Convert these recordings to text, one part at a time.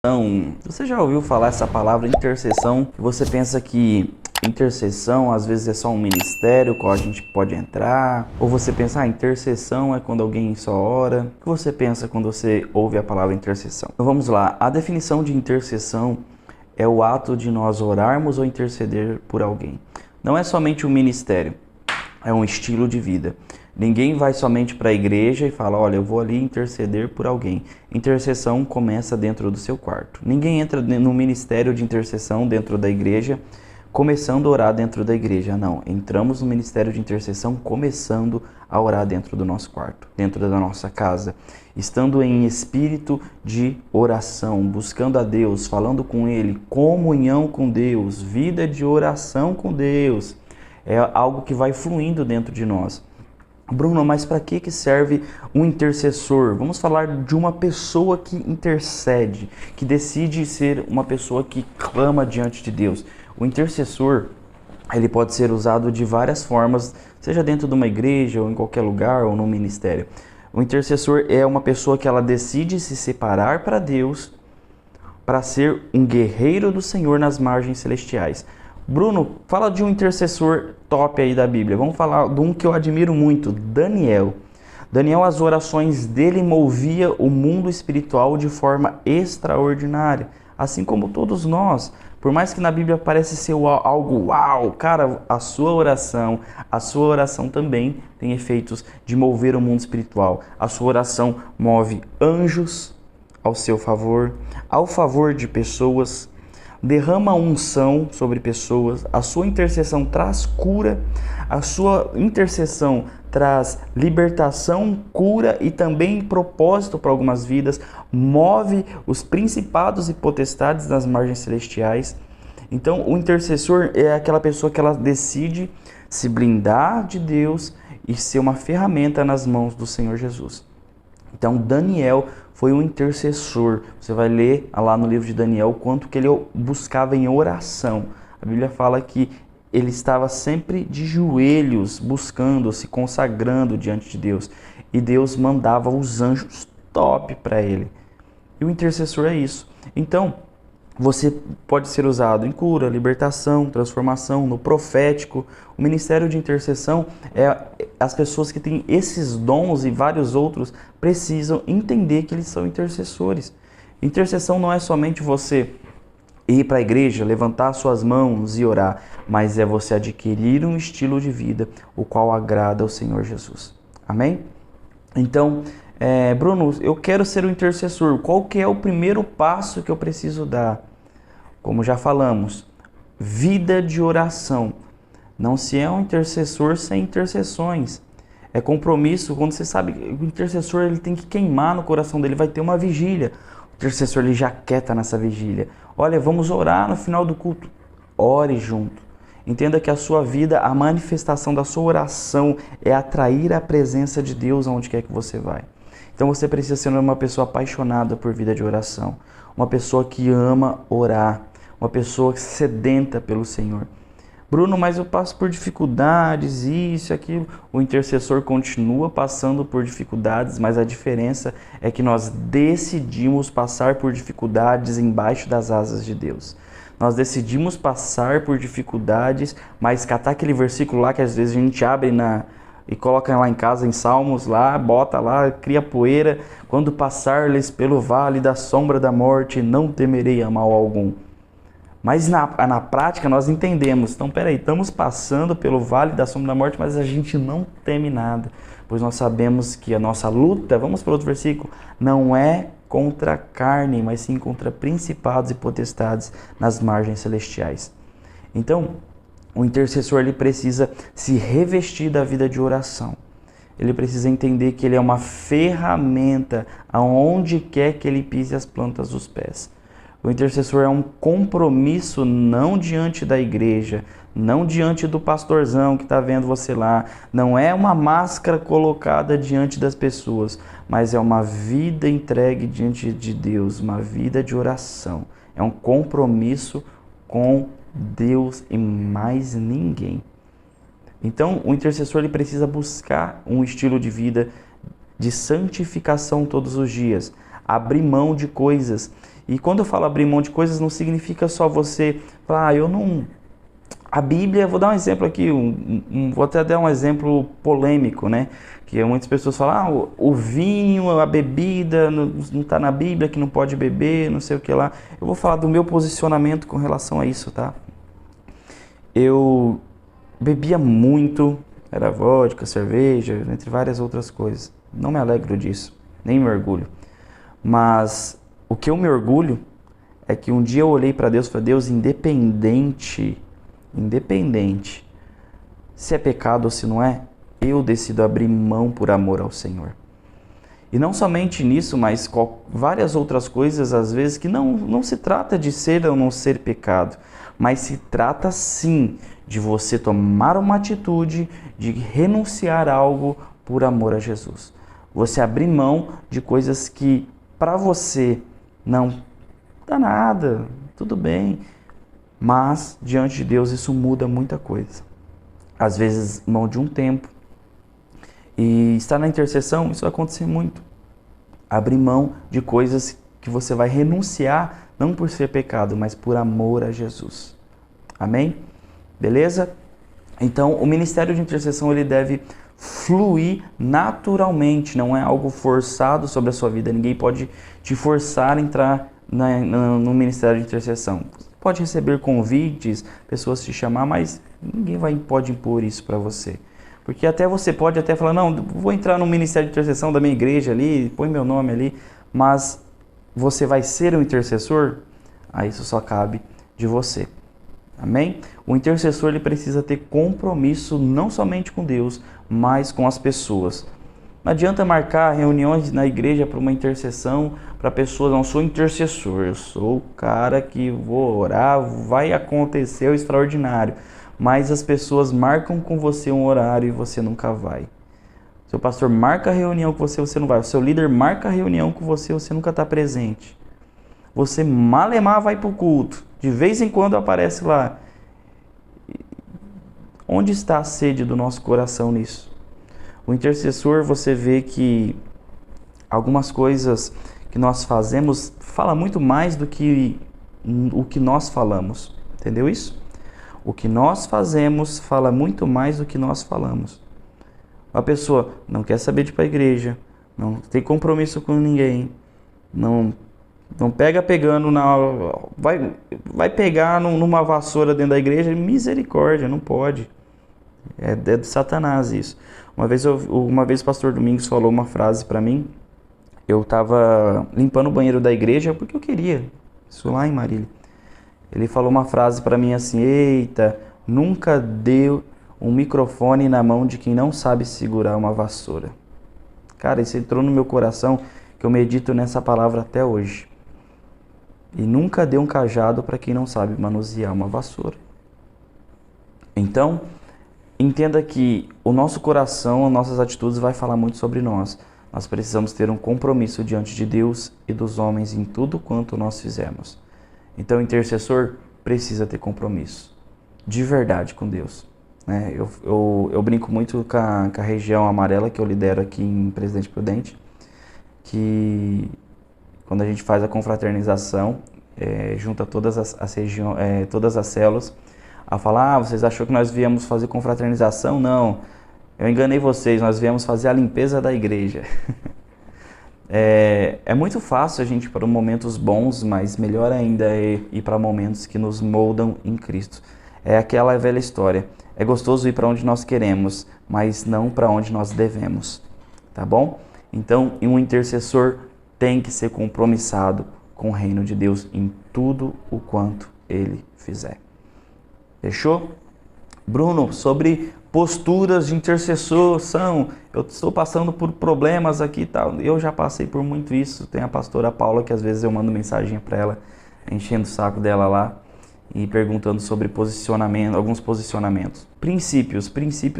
Então, você já ouviu falar essa palavra intercessão? Você pensa que intercessão às vezes é só um ministério qual a gente pode entrar? Ou você pensa, intercessão é quando alguém só ora? O que você pensa quando você ouve a palavra intercessão? Então vamos lá, a definição de intercessão é o ato de nós orarmos ou interceder por alguém. Não é somente um ministério, é um estilo de vida. Ninguém vai somente para a igreja e fala, olha, eu vou ali interceder por alguém. Intercessão começa dentro do seu quarto. Ninguém entra no ministério de intercessão dentro da igreja, começando a orar dentro da igreja. Não, entramos no ministério de intercessão começando a orar dentro do nosso quarto, dentro da nossa casa. Estando em espírito de oração, buscando a Deus, falando com Ele, comunhão com Deus, vida de oração com Deus. É algo que vai fluindo dentro de nós. Bruno, mas para que serve um intercessor? Vamos falar de uma pessoa que intercede, que decide ser uma pessoa que clama diante de Deus. O intercessor, ele pode ser usado de várias formas, seja dentro de uma igreja, ou em qualquer lugar, ou no ministério. O intercessor é uma pessoa que ela decide se separar para Deus, para ser um guerreiro do Senhor nas margens celestiais. Bruno, fala de um intercessor top aí da Bíblia. Vamos falar de um que eu admiro muito, Daniel. Daniel, as orações dele movia o mundo espiritual de forma extraordinária. Assim como todos nós. Por mais que na Bíblia pareça ser algo uau, cara, a sua oração também tem efeitos de mover o mundo espiritual. A sua oração move anjos ao seu favor, ao favor de pessoas, derrama unção sobre pessoas, a sua intercessão traz cura, a sua intercessão traz libertação, cura e também propósito para algumas vidas, move os principados e potestades nas margens celestiais. Então, o intercessor é aquela pessoa que ela decide se blindar de Deus e ser uma ferramenta nas mãos do Senhor Jesus. Então, Daniel foi um intercessor. Você vai ler lá no livro de Daniel o quanto que ele buscava em oração. A Bíblia fala que ele estava sempre de joelhos, buscando, se consagrando diante de Deus. E Deus mandava os anjos top para ele. E o intercessor é isso. Então, você pode ser usado em cura, libertação, transformação, no profético. O ministério de intercessão é as pessoas que têm esses dons e vários outros precisam entender que eles são intercessores. Intercessão não é somente você ir para a igreja, levantar suas mãos e orar, mas é você adquirir um estilo de vida o qual agrada ao Senhor Jesus. Amém? Então, Bruno, eu quero ser um intercessor. Qual que é o primeiro passo que eu preciso dar? Como já falamos, vida de oração. Não se é um intercessor sem intercessões. É compromisso, quando você sabe que o intercessor ele tem que queimar no coração dele, vai ter uma vigília. O intercessor ele já quer estar nessa vigília. Olha, vamos orar no final do culto. Ore junto. Entenda que a sua vida, a manifestação da sua oração é atrair a presença de Deus aonde quer que você vai. Então você precisa ser uma pessoa apaixonada por vida de oração. Uma pessoa que ama orar. Uma pessoa sedenta pelo Senhor. Bruno, mas eu passo por dificuldades, isso, aquilo. O intercessor continua passando por dificuldades, mas a diferença é que nós decidimos passar por dificuldades embaixo das asas de Deus. Nós decidimos passar por dificuldades, mas catar aquele versículo lá que às vezes a gente abre e coloca lá em casa em Salmos, lá, bota lá, cria poeira. Quando passar-lhes pelo vale da sombra da morte, não temerei a mal algum. Mas na prática nós entendemos, então peraí, estamos passando pelo vale da sombra da morte, mas a gente não teme nada, pois nós sabemos que a nossa luta, vamos para outro versículo, não é contra a carne, mas sim contra principados e potestades nas margens celestiais. Então, o intercessor ele precisa se revestir da vida de oração. Ele precisa entender que ele é uma ferramenta aonde quer que ele pise as plantas dos pés. O intercessor é um compromisso não diante da igreja, não diante do pastorzão que está vendo você lá. Não é uma máscara colocada diante das pessoas, mas é uma vida entregue diante de Deus, uma vida de oração. É um compromisso com Deus e mais ninguém. Então, o intercessor ele precisa buscar um estilo de vida de santificação todos os dias, abrir mão de coisas. E quando eu falo abrir mão de coisas, não significa só você falar, eu não... A Bíblia, vou dar um exemplo aqui, vou até dar um exemplo polêmico, né? Que muitas pessoas falam, o vinho, a bebida, não está na Bíblia que não pode beber, não sei o que lá. Eu vou falar do meu posicionamento com relação a isso, tá? Eu bebia muito, era vodka, cerveja, entre várias outras coisas. Não me alegro disso, nem me orgulho. Mas o que eu me orgulho é que um dia eu olhei para Deus e falei, Deus, independente se é pecado ou se não é, eu decido abrir mão por amor ao Senhor. E não somente nisso, mas várias outras coisas, às vezes, que não se trata de ser ou não ser pecado, mas se trata sim de você tomar uma atitude, de renunciar a algo por amor a Jesus. Você abrir mão de coisas que para você não dá nada, tudo bem, mas diante de Deus isso muda muita coisa. Às vezes mão de um tempo, e estar na intercessão, isso vai acontecer muito. Abrir mão de coisas que você vai renunciar, não por ser pecado, mas por amor a Jesus. Amém? Beleza? Então, o ministério de intercessão ele deve fluir naturalmente, não é algo forçado sobre a sua vida. Ninguém pode te forçar a entrar no ministério de intercessão. Pode receber convites, pessoas te chamar, mas ninguém pode impor isso para você. Porque até você pode até falar, não, vou entrar no ministério de intercessão da minha igreja ali, põe meu nome ali, mas você vai ser um intercessor? Aí isso só cabe de você. Amém? O intercessor ele precisa ter compromisso não somente com Deus, mas com as pessoas. Não adianta marcar reuniões na igreja para uma intercessão para pessoas, não sou intercessor, eu sou o cara que vou orar, vai acontecer o extraordinário. Mas as pessoas marcam com você um horário e você nunca vai. Seu pastor marca a reunião com você, você não vai. O seu líder marca a reunião com você, você nunca está presente. Você malemar vai para o culto, de vez em quando aparece lá. Onde está a sede do nosso coração nisso? O intercessor, você vê que algumas coisas que nós fazemos fala muito mais do que o que nós falamos. Entendeu isso? O que nós fazemos fala muito mais do que nós falamos. A pessoa não quer saber de ir para a igreja, não tem compromisso com ninguém, não pega pegando vai pegar numa vassoura dentro da igreja, misericórdia, não pode. É de Satanás isso. Uma vez o pastor Domingos falou uma frase para mim. Eu estava limpando o banheiro da igreja porque eu queria. Isso lá em Marília. Ele falou uma frase para mim assim: eita, nunca deu um microfone na mão de quem não sabe segurar uma vassoura. Cara, isso entrou no meu coração, que eu medito nessa palavra até hoje. E nunca deu um cajado para quem não sabe manusear uma vassoura. Então, entenda que o nosso coração, as nossas atitudes vai falar muito sobre nós. Nós precisamos ter um compromisso diante de Deus e dos homens em tudo quanto nós fizermos. Então o intercessor precisa ter compromisso, de verdade, com Deus. Eu brinco muito com a região amarela que eu lidero aqui em Presidente Prudente, que quando a gente faz a confraternização, junta todas as células, a falar, vocês achou que nós viemos fazer confraternização? Não, eu enganei vocês, nós viemos fazer a limpeza da igreja. É muito fácil a gente ir para momentos bons, mas melhor ainda é ir para momentos que nos moldam em Cristo. É aquela velha história, é gostoso ir para onde nós queremos, mas não para onde nós devemos, tá bom? Então, um intercessor tem que ser compromissado com o reino de Deus em tudo o quanto ele fizer. Fechou? Bruno, sobre posturas de intercessão, eu estou passando por problemas aqui e tal. Eu já passei por muito isso. Tem a pastora Paula que às vezes eu mando mensagem para ela, enchendo o saco dela lá e perguntando sobre alguns posicionamentos. Princípios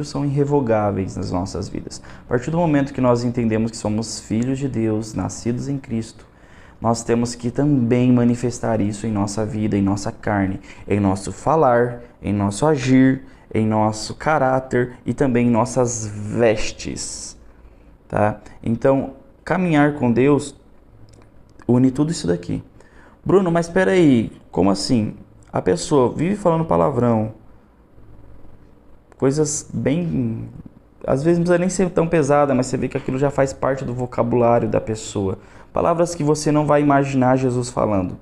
são irrevogáveis nas nossas vidas. A partir do momento que nós entendemos que somos filhos de Deus, nascidos em Cristo, nós temos que também manifestar isso em nossa vida, em nossa carne, em nosso falar, em nosso agir, em nosso caráter e também em nossas vestes, tá? Então, caminhar com Deus une tudo isso daqui. Bruno, mas espera aí, como assim? A pessoa vive falando palavrão, coisas bem... Às vezes não precisa nem ser tão pesada, mas você vê que aquilo já faz parte do vocabulário da pessoa. Palavras que você não vai imaginar Jesus falando.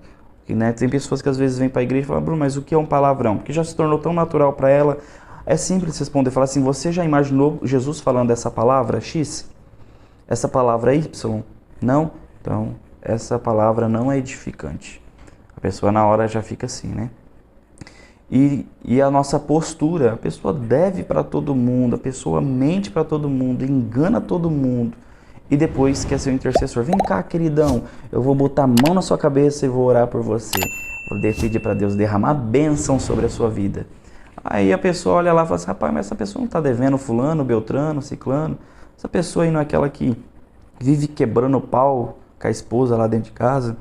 E, né, tem pessoas que às vezes vêm para a igreja e falam, Bruno, mas o que é um palavrão? Porque já se tornou tão natural para ela. É simples responder, falar assim, você já imaginou Jesus falando essa palavra X? Essa palavra Y? Não? Então, essa palavra não é edificante. A pessoa na hora já fica assim, né? E a nossa postura, a pessoa deve para todo mundo, a pessoa mente para todo mundo, engana todo mundo e depois quer ser o intercessor. Vem cá, queridão, eu vou botar a mão na sua cabeça e vou orar por você. Vou pedir para Deus derramar bênção sobre a sua vida. Aí a pessoa olha lá e fala assim, rapaz, mas essa pessoa não está devendo fulano, beltrano, ciclano. Essa pessoa aí não é aquela que vive quebrando o pau com a esposa lá dentro de casa,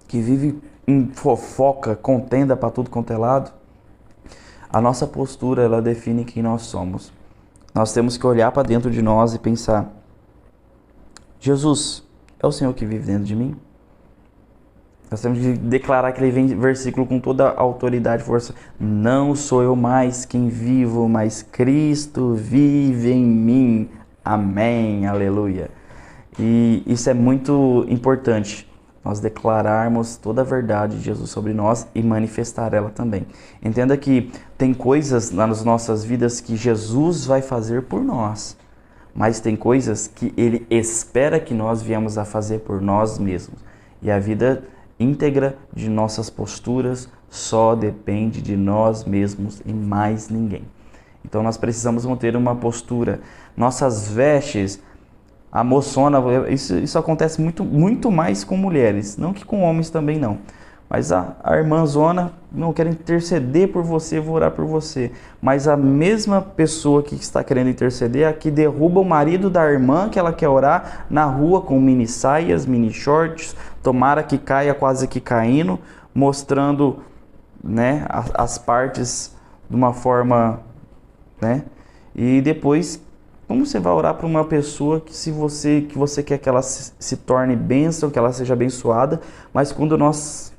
que vive em fofoca, contenda para tudo quanto é lado. A nossa postura, ela define quem nós somos. Nós temos que olhar para dentro de nós e pensar, Jesus, é o Senhor que vive dentro de mim? Nós temos que declarar aquele versículo com toda a autoridade e força. Não sou eu mais quem vivo, mas Cristo vive em mim. Amém, aleluia. E isso é muito importante. Nós declararmos toda a verdade de Jesus sobre nós e manifestar ela também. Entenda que tem coisas nas nossas vidas que Jesus vai fazer por nós, mas tem coisas que Ele espera que nós viemos a fazer por nós mesmos. E a vida íntegra de nossas posturas só depende de nós mesmos e mais ninguém. Então nós precisamos manter uma postura. Nossas vestes... A moçona, isso acontece muito mais com mulheres, não que com homens também não. Mas a irmãzona, não quero interceder por você, vou orar por você. Mas a mesma pessoa que está querendo interceder é a que derruba o marido da irmã que ela quer orar na rua com mini saias, mini shorts, tomara que caia quase que caindo, mostrando, né, as partes de uma forma, né, e depois... Como você vai orar para uma pessoa que você quer que ela se torne bênção, que ela seja abençoada, mas quando nós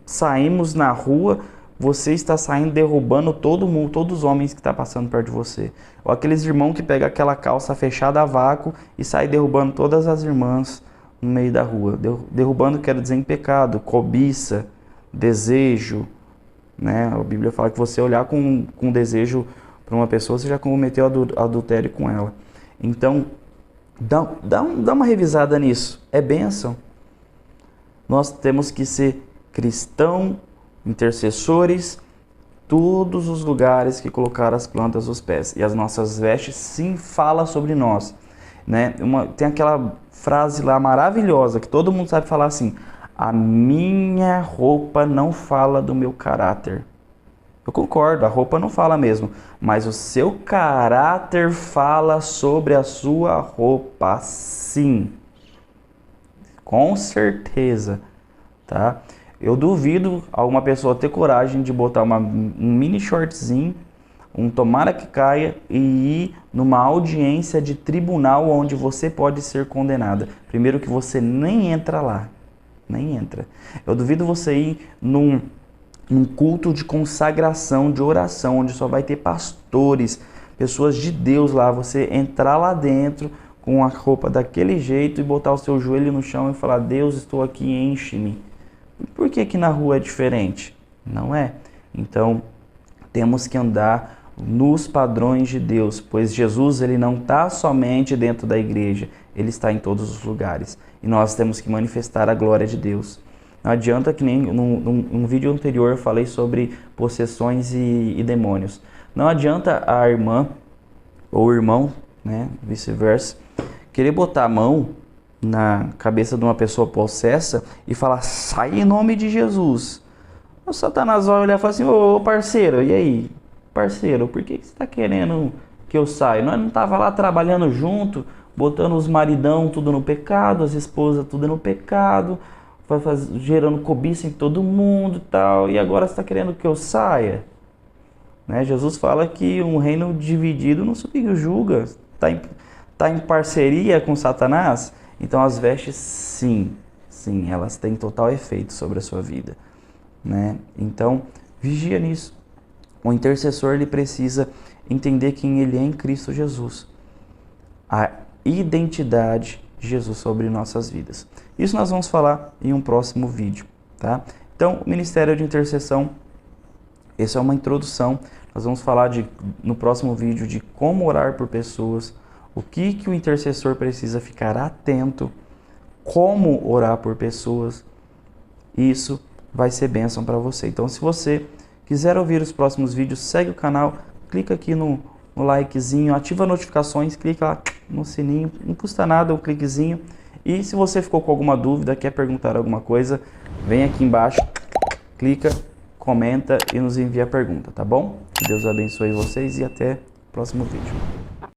saímos na rua, você está saindo derrubando todo mundo, todos os homens que estão passando perto de você. Ou aqueles irmãos que pegam aquela calça fechada a vácuo e saem derrubando todas as irmãs no meio da rua. Derrubando quero dizer em pecado, cobiça, desejo, né? A Bíblia fala que você olhar com desejo para uma pessoa, você já cometeu adultério com ela. Então, dá uma revisada nisso. É bênção. Nós temos que ser cristãos, intercessores, todos os lugares que colocar as plantas dos pés. E as nossas vestes sim falam sobre nós. Né? Tem aquela frase lá maravilhosa que todo mundo sabe falar assim, a minha roupa não fala do meu caráter. Eu concordo, a roupa não fala mesmo, mas o seu caráter fala sobre a sua roupa, sim. Com certeza, tá? Eu duvido alguma pessoa ter coragem de botar um mini shortzinho, um tomara que caia e ir numa audiência de tribunal onde você pode ser condenada. Primeiro que você nem entra lá, nem entra. Eu duvido você ir num culto de consagração, de oração, onde só vai ter pastores, pessoas de Deus lá, você entrar lá dentro com a roupa daquele jeito e botar o seu joelho no chão e falar, Deus, estou aqui, enche-me. Por que que na rua é diferente? Não é. Então, temos que andar nos padrões de Deus, pois Jesus ele não está somente dentro da igreja, ele está em todos os lugares. E nós temos que manifestar a glória de Deus. Não adianta que nem num vídeo anterior eu falei sobre possessões e demônios. Não adianta a irmã ou o irmão, né, vice-versa, querer botar a mão na cabeça de uma pessoa possessa e falar, sai em nome de Jesus. O Satanás vai olhar e falar assim, ô parceiro, e aí? Parceiro, por que você está querendo que eu saia? Nós não estava lá trabalhando junto, botando os maridão tudo no pecado, as esposas tudo no pecado, gerando cobiça em todo mundo e tal, e agora você está querendo que eu saia? Né? Jesus fala que um reino dividido não subjuga, está em parceria com Satanás. Então as vestes sim Sim, elas têm total efeito sobre a sua vida, né? Então, vigia nisso. O intercessor, ele precisa entender quem ele é em Cristo Jesus. A identidade de Jesus sobre nossas vidas. Isso nós vamos falar em um próximo vídeo, tá? Então, o Ministério de Intercessão, essa é uma introdução. Nós vamos falar no próximo vídeo de como orar por pessoas, o que o intercessor precisa ficar atento, como orar por pessoas. Isso vai ser bênção para você. Então, se você quiser ouvir os próximos vídeos, segue o canal, clica aqui no likezinho, ativa notificações, clica lá no sininho, não custa nada o cliquezinho. E se você ficou com alguma dúvida, quer perguntar alguma coisa, vem aqui embaixo, clica, comenta e nos envia a pergunta, tá bom? Que Deus abençoe vocês e até o próximo vídeo.